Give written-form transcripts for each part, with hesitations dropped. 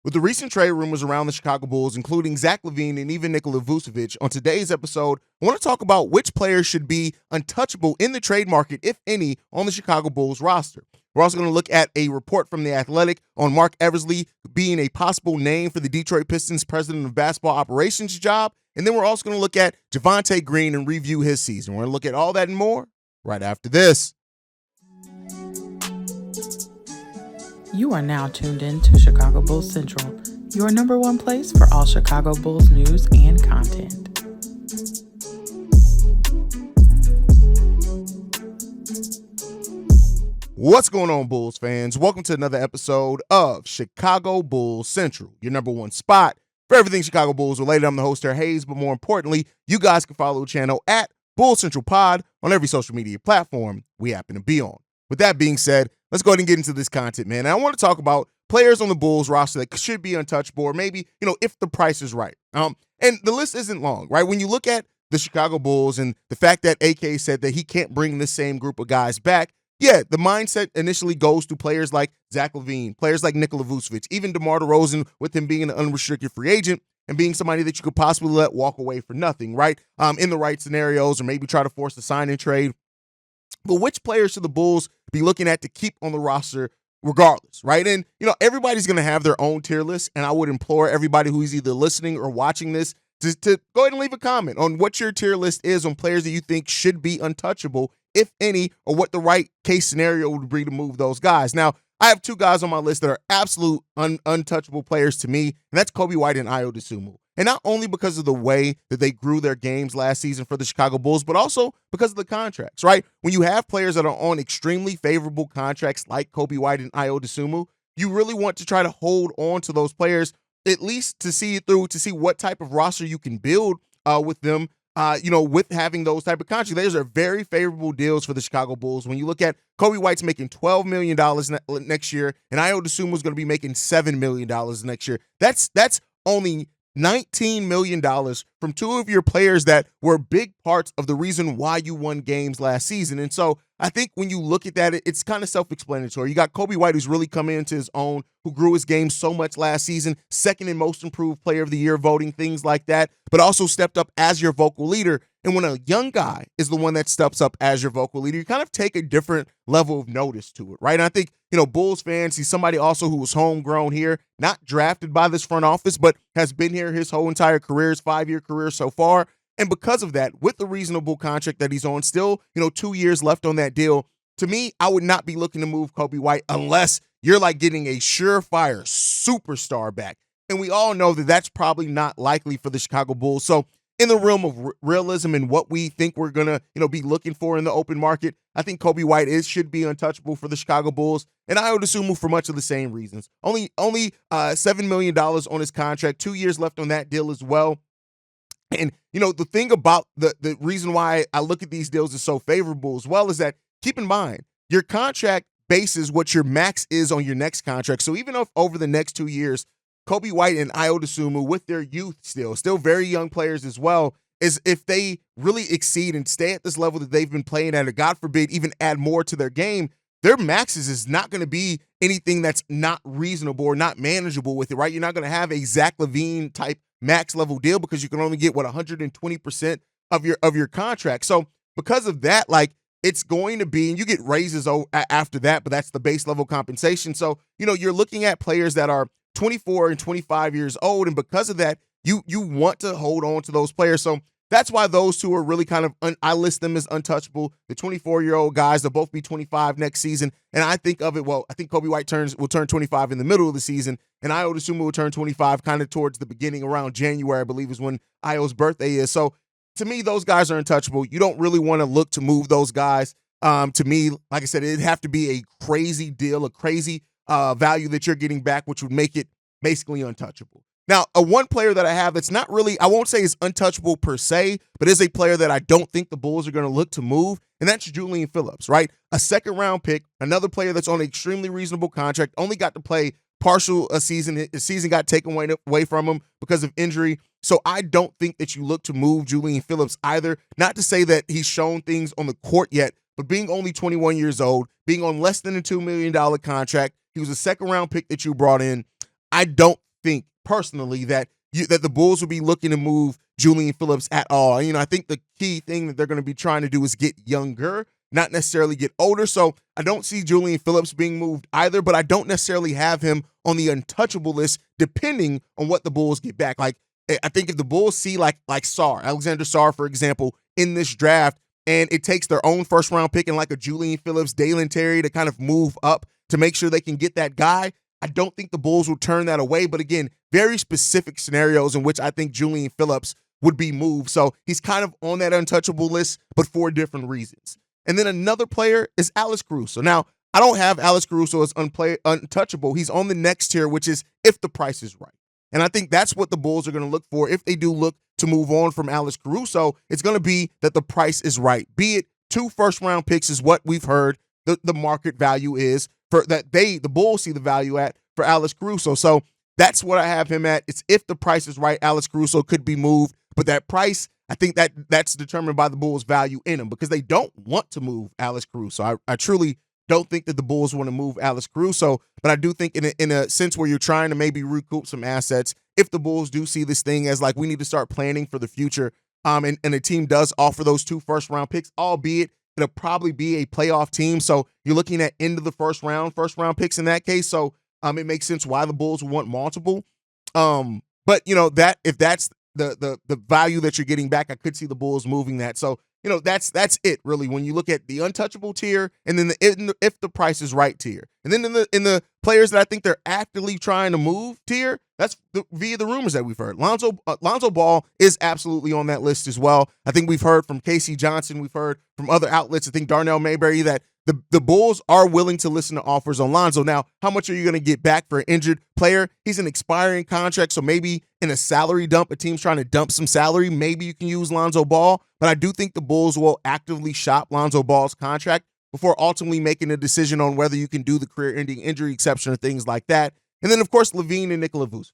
With the recent trade rumors around the Chicago Bulls, including Zach LaVine and even Nikola Vucevic, on today's episode, I want to talk about which players should be untouchable in the trade market, if any, on the Chicago Bulls roster. We're also going to look at a report from The Athletic on Marc Eversley being a possible name for the Detroit Pistons president of basketball operations job. And then we're also going to look at Javonte Green and review his season. We're going to look at all that and more right after this. You are now tuned in to Chicago Bulls Central, your number one place for all Chicago Bulls news and content. What's going on, Bulls fans? Welcome to another episode of Chicago Bulls Central, your number one spot for everything Chicago Bulls related. I'm the host here, Haize, but more importantly, you guys can follow the channel at Bulls Central Pod on every social media platform we happen to be on. With that being said, let's go ahead and get into this content, man. And I want to talk about players on the Bulls roster that should be untouchable, or maybe, if the price is right. And the list isn't long, right? When you look at the Chicago Bulls and the fact that AK said that he can't bring the same group of guys back, yeah, the mindset initially goes to players like Zach LaVine, players like Nikola Vucevic, even DeMar DeRozan, with him being an unrestricted free agent and being somebody that you could possibly let walk away for nothing, right? In the right scenarios, or maybe try to force a sign and trade. But which players should the Bulls be looking at to keep on the roster regardless, right? And, everybody's going to have their own tier list, and I would implore everybody who is either listening or watching this to go ahead and leave a comment on what your tier list is on players that you think should be untouchable, if any, or what the right case scenario would be to move those guys. Now, I have two guys on my list that are absolute untouchable players to me, and that's Coby White and Ayo Dosunmu. And not only because of the way that they grew their games last season for the Chicago Bulls, but also because of the contracts, right? When you have players that are on extremely favorable contracts like Coby White and Ayo Dosunmu, you really want to try to hold on to those players, at least to see it through, to see what type of roster you can build with them, with having those type of contracts. Those are very favorable deals for the Chicago Bulls. When you look at Coby White's making $12 million next year, and Ayo Dosunmu is going to be making $7 million next year. That's only $19 million from two of your players that were big parts of the reason why you won games last season. And so I think when you look at that, it's kind of self-explanatory. You got Coby White, who's really coming into his own, who grew his game so much last season, second in most improved player of the year voting, things like that, but also stepped up as your vocal leader. And when a young guy is the one that steps up as your vocal leader, you kind of take a different level of notice to it, right? And I think, Bulls fans, he's somebody also who was homegrown here, not drafted by this front office, but has been here his whole entire career, his 5-year career so far. And because of that, with the reasonable contract that he's on, still, 2 years left on that deal, to me, I would not be looking to move Coby White unless you're like getting a surefire superstar back. And we all know that that's probably not likely for the Chicago Bulls. So in the realm of realism and what we think we're going to, be looking for in the open market, I think Coby White should be untouchable for the Chicago Bulls. And Ayo Dosunmu for much of the same reasons. Only $7 million on his contract, 2 years left on that deal as well. And, the thing about the reason why I look at these deals as so favorable as well is that, keep in mind, your contract bases what your max is on your next contract. So even if over the next 2 years, Coby White and Ayo Dosunmu, with their youth still very young players as well, is if they really exceed and stay at this level that they've been playing at, or God forbid, even add more to their game, their maxes is not going to be anything that's not reasonable or not manageable with it, right? You're not going to have a Zach LaVine type max level deal because you can only get 120% of your contract. So because of that, it's going to be, and you get raises after that, but that's the base level compensation. So, you're looking at players that are 24 and 25 years old, and because of that, you want to hold on to those players. So that's why those two are really kind of, I list them as untouchable. The 24-year-old guys, they'll both be 25 next season, and I think of it, I think Coby White will turn 25 in the middle of the season, and Ayo Dosunmu will turn 25 kind of towards the beginning, around January, I believe is when Ayo's birthday is. So to me, those guys are untouchable. You don't really want to look to move those guys. To me, like I said, it'd have to be a crazy deal, a crazy value that you're getting back, which would make it basically untouchable. Now, one player that I have that's not really, I won't say is untouchable per se, but is a player that I don't think the Bulls are going to look to move, and that's Julian Phillips, right? A second-round pick, another player that's on an extremely reasonable contract, only got to play partial a season. His season got taken away from him because of injury. So I don't think that you look to move Julian Phillips either. Not to say that he's shown things on the court yet, but being only 21 years old, being on less than a $2 million contract, he was a second-round pick that you brought in. I don't think personally that the Bulls will be looking to move Julian Phillips at all. I think the key thing that they're going to be trying to do is get younger, not necessarily get older. So I don't see Julian Phillips being moved either, but I don't necessarily have him on the untouchable list depending on what the Bulls get back. Like, I think if the Bulls see like Sarr, Alexander Sarr, for example, in this draft, and it takes their own first-round pick and like a Julian Phillips, Dalen Terry to kind of move up to make sure they can get that guy, I don't think the Bulls will turn that away. But again, very specific scenarios in which I think Julian Phillips would be moved. So he's kind of on that untouchable list, but for different reasons. And then another player is Alex Caruso. Now, I don't have Alex Caruso as untouchable. He's on the next tier, which is if the price is right. And I think that's what the Bulls are going to look for. If they do look to move on from Alex Caruso, it's going to be that the price is right. Be it 2 first-round picks is what we've heard the market value is for that the Bulls see the value at for Alex Caruso. So that's what I have him at. It's if the price is right, Alex Caruso could be moved. But that price, I think that's determined by the Bulls' value in him because they don't want to move Alex Caruso. I truly don't think that the Bulls want to move Alex Caruso, but I do think in a sense where you're trying to maybe recoup some assets, if the Bulls do see this thing as like we need to start planning for the future, and the team does offer those 2 first-round picks, albeit it'll probably be a playoff team. So you're looking at end of the first round picks in that case. So it makes sense why the Bulls want multiple. But that if that's the value that you're getting back, I could see the Bulls moving that. So that's it really when you look at the untouchable tier and then if the price is right tier, and then in the players that I think they're actively trying to move tier, that's via the rumors that we've heard. Lonzo Ball is absolutely on that list as well. I think we've heard from Casey Johnson, we've heard from other outlets. I think Darnell Mayberry that the Bulls are willing to listen to offers on Lonzo. Now, how much are you going to get back for an injured player? He's an expiring contract, so maybe in a salary dump, a team's trying to dump some salary, maybe you can use Lonzo Ball. But I do think the Bulls will actively shop Lonzo Ball's contract before ultimately making a decision on whether you can do the career-ending injury exception or things like that. And then, of course, LaVine and Nikola Vucevic.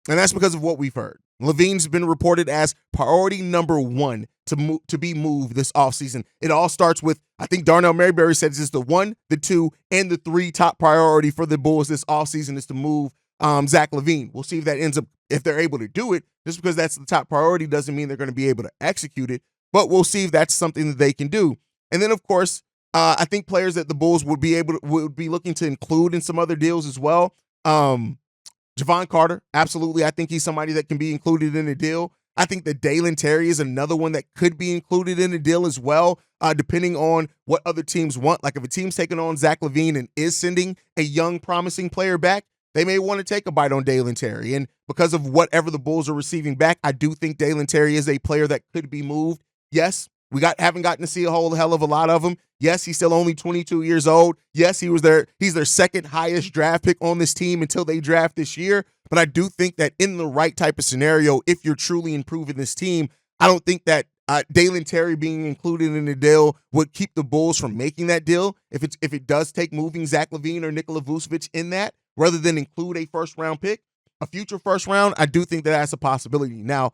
And that's because of what we've heard. LaVine's been reported as priority number 1 to be moved this offseason. It all starts with, I think Darnell Mayberry says it's the 1, the 2, and the 3 top priority for the Bulls this offseason is to move Zach LaVine. We'll see if that ends up, if they're able to do it. Just because that's the top priority doesn't mean they're going to be able to execute it, but we'll see if that's something that they can do. And then, of course, I think players that the Bulls would be looking to include in some other deals as well. Javon Carter, absolutely. I think he's somebody that can be included in a deal. I think that Dalen Terry is another one that could be included in a deal as well, depending on what other teams want. Like if a team's taking on Zach LaVine and is sending a young, promising player back, they may want to take a bite on Dalen Terry. And because of whatever the Bulls are receiving back, I do think Dalen Terry is a player that could be moved. Yes, haven't gotten to see a whole hell of a lot of him. Yes, he's still only 22 years old. Yes, he's their second highest draft pick on this team until they draft this year. But I do think that in the right type of scenario, if you're truly improving this team, I don't think that Dalen Terry being included in the deal would keep the Bulls from making that deal. If it does take moving Zach LaVine or Nikola Vucevic in that, rather than include a first-round pick, a future first round, I do think that that's a possibility. Now,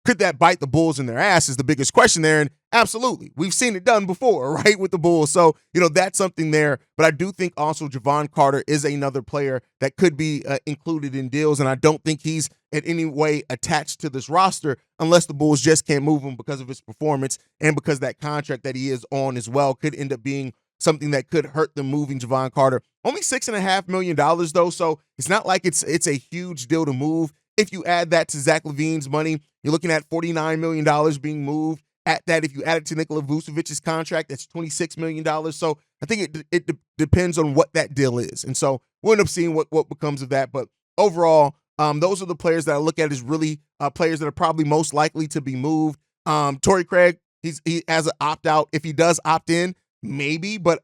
could that bite the Bulls in their ass is the biggest question there, and absolutely. We've seen it done before, right, with the Bulls. So, that's something there. But I do think also Javon Carter is another player that could be included in deals, and I don't think he's in any way attached to this roster unless the Bulls just can't move him because of his performance and because that contract that he is on as well could end up being something that could hurt them moving Javon Carter. Only $6.5 million, though, so it's not like it's a huge deal to move. If you add that to Zach LaVine's money, you're looking at $49 million being moved. At that, if you add it to Nikola Vucevic's contract, that's $26 million. So I think it depends on what that deal is. And so we'll end up seeing what becomes of that. But overall, those are the players that I look at as really players that are probably most likely to be moved. Torrey Craig, he has an opt-out. If he does opt in, maybe. But,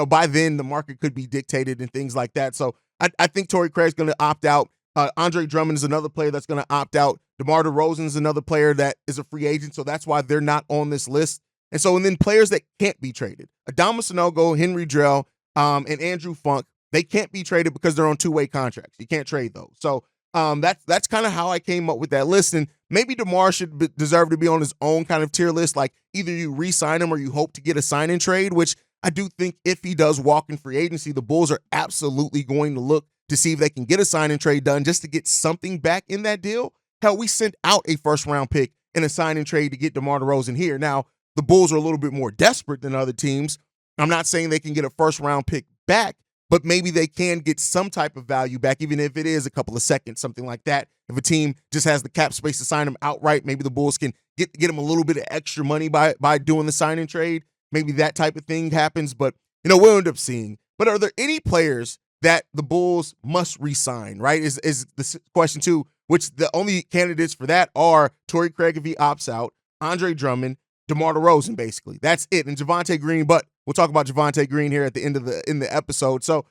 by then the market could be dictated and things like that. So I think Torrey Craig's going to opt out. Andre Drummond is another player that's going to opt out. DeMar DeRozan is another player that is a free agent, so that's why they're not on this list. And then players that can't be traded. Adama Sanogo, Henry Drell, and Andrew Funk, they can't be traded because they're on two-way contracts. You can't trade those. So that's kind of how I came up with that list. And maybe DeMar should deserve to be on his own kind of tier list. Like either you re-sign him or you hope to get a sign-and trade, which I do think if he does walk in free agency, the Bulls are absolutely going to look to see if they can get a sign and trade done just to get something back in that deal. Hell, we sent out a first-round pick in a sign and trade to get DeMar DeRozan here. Now, the Bulls are a little bit more desperate than other teams. I'm not saying they can get a first-round pick back, but maybe they can get some type of value back, even if it is a couple of seconds, something like that. If a team just has the cap space to sign him outright, maybe the Bulls can get him a little bit of extra money by doing the sign and trade. Maybe that type of thing happens, but we'll end up seeing. But are there any players that the Bulls must re-sign, right? Is the question too, which the only candidates for that are Torrey Craig if he opts out, Andre Drummond, DeMar DeRozan, basically. That's it. And Javonte Green, but we'll talk about Javonte Green here at the end of the episode. So,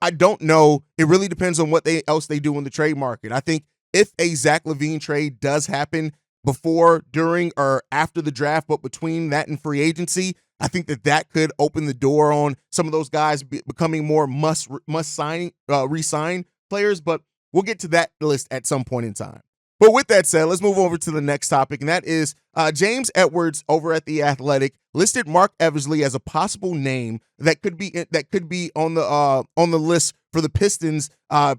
I don't know. It really depends on what else they do in the trade market. I think if a Zach LaVine trade does happen before, during, or after the draft, but between that and free agency, I think that could open the door on some of those guys becoming more must sign re-sign players. But we'll get to that list at some point in time. But with that said, let's move over to the next topic, and that is James Edwards over at The Athletic listed Marc Eversley as a possible name that could be on the list for the Pistons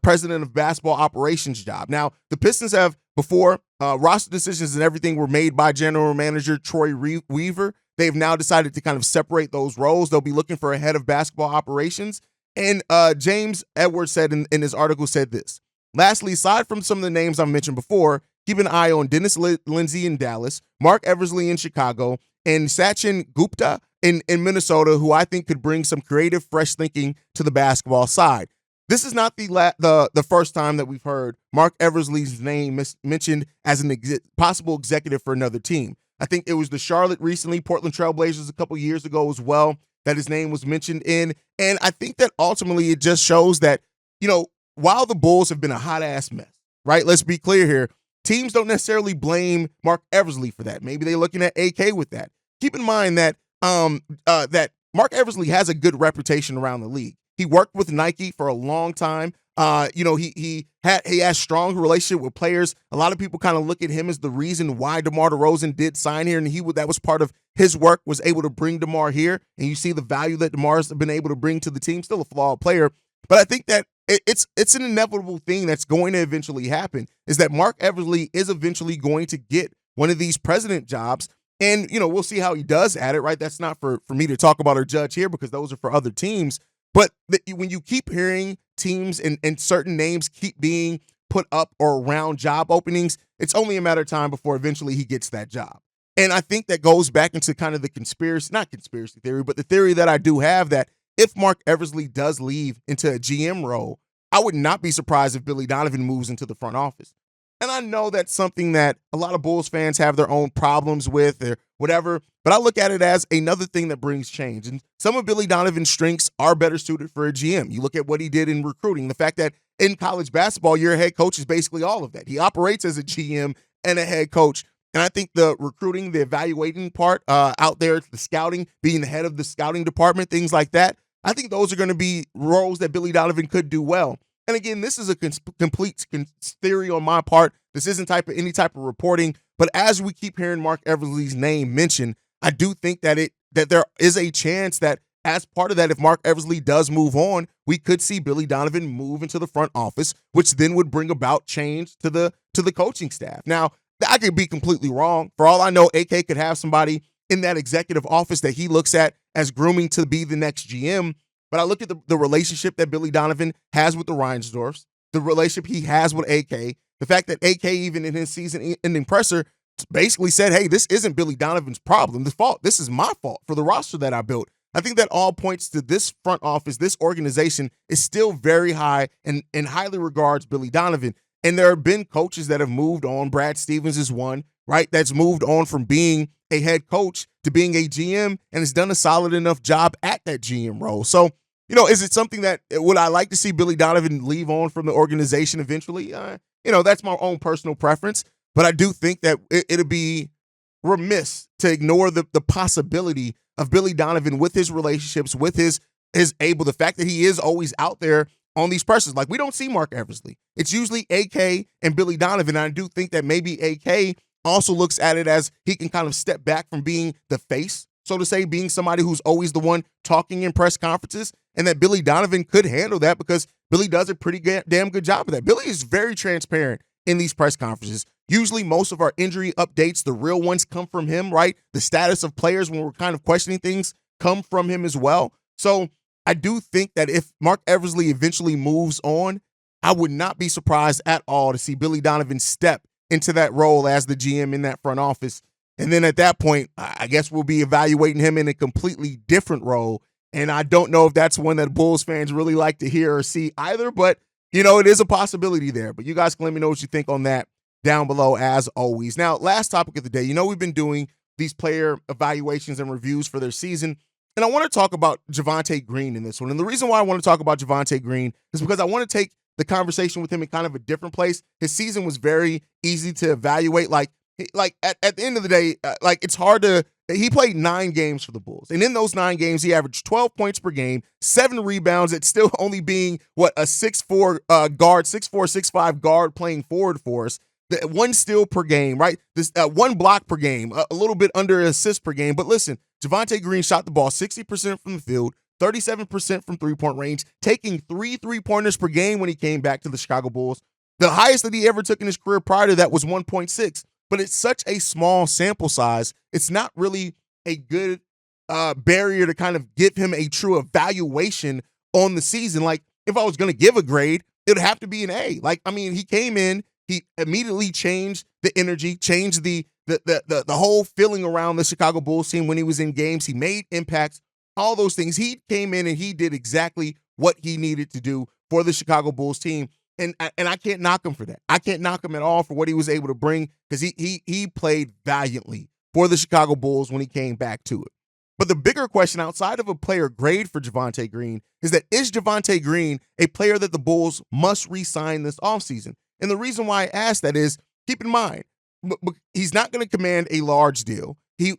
president of basketball operations job. Now, the Pistons have before roster decisions and everything were made by general manager Troy Weaver. They've now decided to kind of separate those roles. They'll be looking for a head of basketball operations. And James Edwards said in his article said this. Lastly, aside from some of the names I've mentioned before, keep an eye on Dennis Lindsey in Dallas, Marc Eversley in Chicago, and Sachin Gupta in Minnesota, who I think could bring some creative, fresh thinking to the basketball side. This is not the first time that we've heard Marc Eversley's name mentioned as an possible executive for another team. I think it was the Charlotte recently, Portland Trailblazers a couple years ago as well, that his name was mentioned in. And I think that ultimately it just shows that, while the Bulls have been a hot-ass mess, right? Let's be clear here. Teams don't necessarily blame Marc Eversley for that. Maybe they're looking at AK with that. Keep in mind that that Marc Eversley has a good reputation around the league. He worked with Nike for a long time. He has strong relationship with players. A lot of people kind of look at him as the reason why DeMar DeRozan did sign here, and that was part of his work, was able to bring DeMar here. And you see the value that DeMar's been able to bring to the team. Still a flawed player, but I think that it's an inevitable thing that's going to eventually happen, is that Marc Eversley is eventually going to get one of these president jobs. And, we'll see how he does at it, right? That's not for me to talk about or judge here, because those are for other teams. But when you keep hearing teams and certain names keep being put up or around job openings, it's only a matter of time before eventually he gets that job. And I think that goes back into kind of not conspiracy theory, but the theory that I do have, that if Marc Eversley does leave into a GM role, I would not be surprised if Billy Donovan moves into the front office. And I know that's something that a lot of Bulls fans have their own problems with or whatever, but I look at it as another thing that brings change. And some of Billy Donovan's strengths are better suited for a GM. You look at what he did in recruiting, the fact that in college basketball, your head coach is basically all of that. He operates as a GM and a head coach. And I think the recruiting, the evaluating part out there, the scouting, being the head of the scouting department, things like that, I think those are going to be roles that Billy Donovan could do well. And again, this is a complete theory on my part. This isn't any type of reporting. But as we keep hearing Marc Eversley's name mentioned, I do think that there is a chance that as part of that, if Marc Eversley does move on, we could see Billy Donovan move into the front office, which then would bring about change to the coaching staff. Now, I could be completely wrong. For all I know, AK could have somebody in that executive office that he looks at as grooming to be the next GM. But I look at the relationship that Billy Donovan has with the Reinsdorfs, the relationship he has with AK, the fact that AK, even in his season-ending presser, basically said, hey, this isn't Billy Donovan's problem. This is my fault for the roster that I built. I think that all points to this front office, this organization is still very high and highly regards Billy Donovan. And there have been coaches that have moved on. Brad Stevens is one, right? That's moved on from being a head coach to being a GM and has done a solid enough job at that GM role. So, is it something that would I like to see Billy Donovan leave on from the organization eventually? That's my own personal preference. But I do think that it'll be remiss to ignore the possibility of Billy Donovan with his relationships, with the fact that he is always out there on these pressers. Like, we don't see Marc Eversley. It's usually AK and Billy Donovan. And I do think that maybe AK also looks at it as he can kind of step back from being the face, so to say, being somebody who's always the one talking in press conferences, and that Billy Donovan could handle that because Billy does a pretty damn good job of that. Billy is very transparent in these press conferences. Usually most of our injury updates, the real ones, come from him, right? The status of players when we're kind of questioning things come from him as well. So I do think that if Marc Eversley eventually moves on, I would not be surprised at all to see Billy Donovan step into that role as the GM in that front office. And then at that point, I guess we'll be evaluating him in a completely different role. And I don't know if that's one that Bulls fans really like to hear or see either, but it is a possibility there. But you guys can let me know what you think on that down below as always. Now, last topic of the day, we've been doing these player evaluations and reviews for their season. And I want to talk about Javonte Green in this one. And the reason why I want to talk about Javonte Green is because I want to take the conversation with him in kind of a different place. His season was very easy to evaluate. Like at the end of the day, it's hard to, he played 9 games for the Bulls. And in those 9 games, he averaged 12 points per game, 7 rebounds. It's still only being a 6'4" guard, 6'4", 6'5" guard playing forward for us. 1 steal per game, right? This 1 block per game, a little bit under assist per game. But listen, Javonte Green shot the ball 60% from the field, 37% from three-point range, taking 3 3-pointers per game when he came back to the Chicago Bulls. The highest that he ever took in his career prior to that was 1.6. But it's such a small sample size, it's not really a good barrier to kind of give him a true evaluation on the season. Like, if I was going to give a grade, it would have to be an A. He came in, he immediately changed the energy, changed the whole feeling around the Chicago Bulls team when he was in games. He made impacts, all those things. He came in and he did exactly what he needed to do for the Chicago Bulls team. And I can't knock him for that. I can't knock him at all for what he was able to bring because he played valiantly for the Chicago Bulls when he came back to it. But the bigger question outside of a player grade for Javonte Green is Javonte Green a player that the Bulls must re-sign this offseason? And the reason why I ask that is, keep in mind, he's not going to command a large deal. He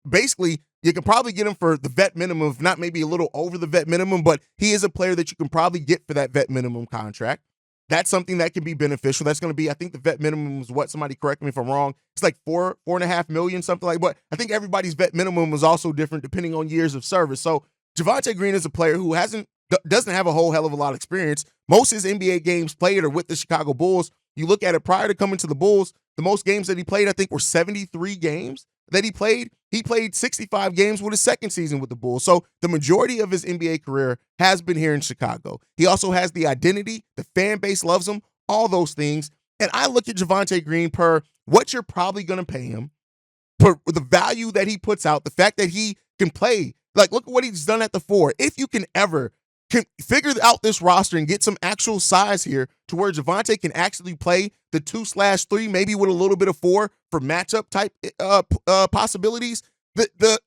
basically, you can probably get him for the vet minimum, if not maybe a little over the vet minimum, but he is a player that you can probably get for that vet minimum contract. That's something that can be beneficial. That's going to be, I think the vet minimum is what, somebody correct me if I'm wrong. It's like $4.5 million, something like that. But I think everybody's vet minimum is also different depending on years of service. So Javonte Green is a player who doesn't have a whole hell of a lot of experience. Most of his NBA games played are with the Chicago Bulls. You look at it prior to coming to the Bulls, the most games that he played, I think, were 73 games that he played. He played 65 games with his second season with the Bulls. So the majority of his NBA career has been here in Chicago. He also has the identity. The fan base loves him, all those things. And I look at Javonte Green per what you're probably going to pay him, for the value that he puts out, the fact that he can play. Like, look at what he's done at the 4. If you can ever figure out this roster and get some actual size here to where Javonte can actually play the 2/3, maybe with a little bit of 4 for matchup type possibilities, the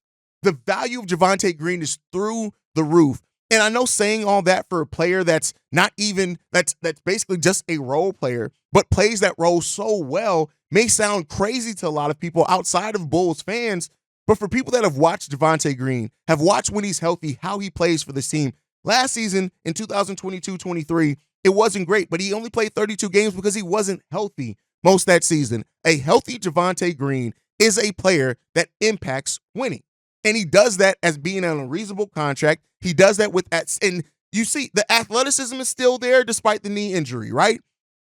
value of Javonte Green is through the roof. And I know saying all that for a player that's not even, that's basically just a role player, but plays that role so well may sound crazy to a lot of people outside of Bulls fans. But for people that have watched Javonte Green, have watched when he's healthy, how he plays for this team. Last season in 2022-23, it wasn't great, but he only played 32 games because he wasn't healthy most that season. A healthy Javonte Green is a player that impacts winning. And he does that as being on a reasonable contract. He does that and you see the athleticism is still there despite the knee injury, right?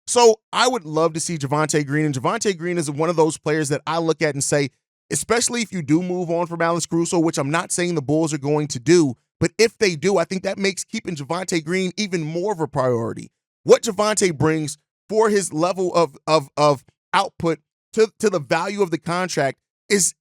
So I would love to see Javonte Green. And Javonte Green is one of those players that I look at and say, especially if you do move on from Alex Caruso, which I'm not saying the Bulls are going to do, but if they do, I think that makes keeping Javonte Green even more of a priority. What Javonte brings for his level of output to the value of the contract is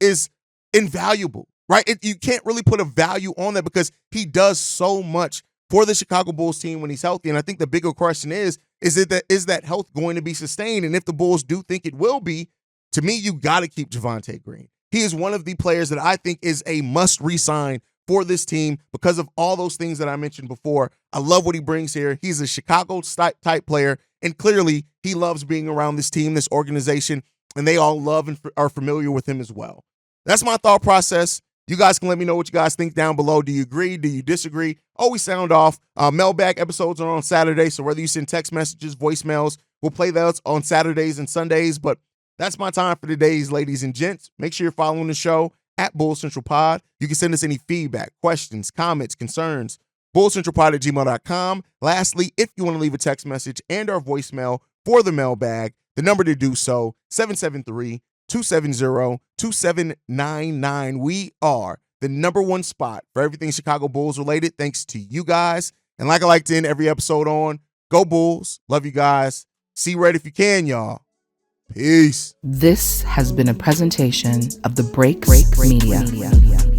invaluable, right? You can't really put a value on that because he does so much for the Chicago Bulls team when he's healthy. And I think the bigger question is that health going to be sustained? And if the Bulls do think it will be, to me, you got to keep Javonte Green. He is one of the players that I think is a must re-sign for this team because of all those things that I mentioned before. I love what he brings here. He's a Chicago type player, and clearly he loves being around this team, this organization, and they all love and are familiar with him as well. That's my thought process. You guys can let me know what you guys think down below. Do you agree? Do you disagree? Always sound off. Mailbag episodes are on Saturday, so whether you send text messages, voicemails, we'll play those on Saturdays and Sundays. But that's my time for today's ladies and gents. Make sure you're following the show at Bull Central Pod. You can send us any feedback, questions, comments, concerns, bullcentralpod@gmail.com. Lastly, if you want to leave a text message and our voicemail for the mailbag, the number to do so, 773-270-2799. We are the number one spot for everything Chicago Bulls related, thanks to you guys. And like I like to end every episode on, go Bulls. Love you guys. See red if you can, y'all. Peace. This has been a presentation of the Break Media.